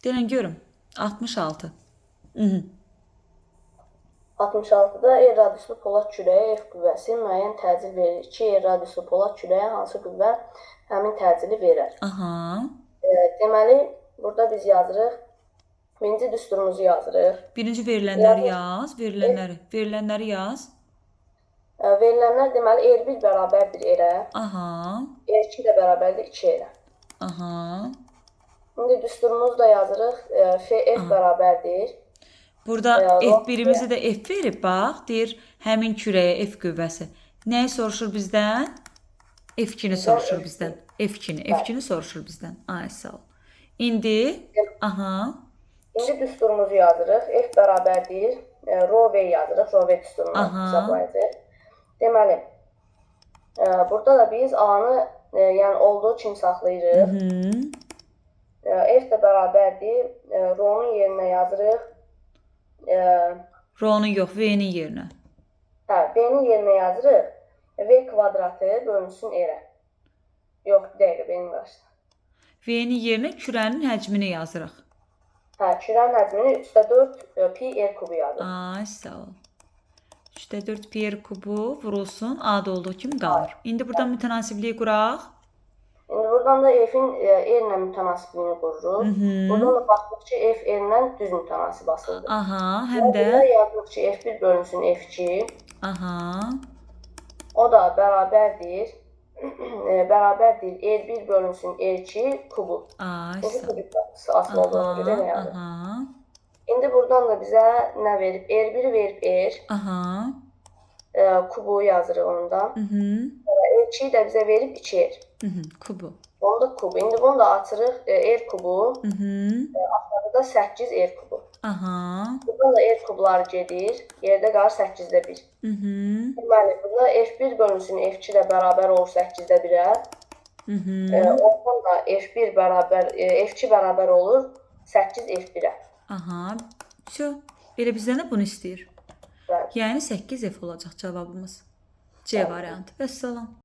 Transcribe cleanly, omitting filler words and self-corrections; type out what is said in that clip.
Denən görüm. 66. Mhm. 66-da E radiuslu polad kürəyə F qüvvəsi müəyyən təcil verir. 2 E radiuslu polad kürəyə hansı qüvvə həmin təcili verər? Aha. Deməli, burada biz yazırıq. Birinci düsturumuzu yazırıq. Birinci verilənləri yaz. Verilənləri yaz. Verilənlər deməli R1 bərabərdir R-ə. Aha. R2 də bərabərdir 2 R-ə. Aha. İndi düsturumuzu da yazırıq. F bərabərdir. Burada F1'imizi də F verib, bax, deyir, həmin kürəyə F qüvvəsi. Nəyi soruşur bizdən? F2-ni soruşur bizdən. F2-ni soruşur bizdən. Ay, sağ ol. İndi, aha. İndi düsturumuzu yazırıq. F bərabərdir. Rho V yazırıq. Rho V düsturunu hesablayacaq. Deməli, burada da biz A-nı yəni olduğu kimi saxlayırıq. F də bərabərdir. Rho-nun yerinə yazırıq. Rho-nun yox, V-nin yerinə. Hə, V-nin yerinə yazırıq. V kvadratı bölünsün R-ə. Yox, bir dəqiqə, benim qarşıda. V-nin yerinə kürənin həcmini yazırıq. Hə, kürənin həcmini 3/4 pi R kubu yazırıq. Ay, sağ ol. 3/4 pi R kubu vurulsun, A-da olduğu kimi qalır. İndi buradan mütənasibliyi quraq. İndi buradan da F-in R-lə mütənasibliyini qururuq. Buradan da baxdıq ki, F R-lə düz mütənasib asıldır. Aha, həm də Burada yazılır ki, F1 bölünsün F2. aha. O da bərabərdir. Bərabərdir R1 bölünsün R2 kubu. Ay, Bu sağ ol. kubikası asılı olduğuna görə nə yazır? Aha. İndi buradan da bizə nə verib? R1-i verib R. Aha. Kubu yazırıq ondan. R2-yi də bizə verib 2R. Kubu. Onu da kubu. İndi bunu da açırıq. R kubu. Aşağıda 8 R kubu. Aha. Buradan da R kubları gedir. Yerdə qalır 8-də 1. Deməli, burada F1 bölünsün F2 ilə bərabər olur 8-də 1-ə. Ondan da F1 bərabər, F2 bərabər olur 8 F1-ə. Aha. Şu, elə bizdən də bunu istəyir. Bəli. Yəni 8F olacaq cavabımız. C variantı. Vəssalam.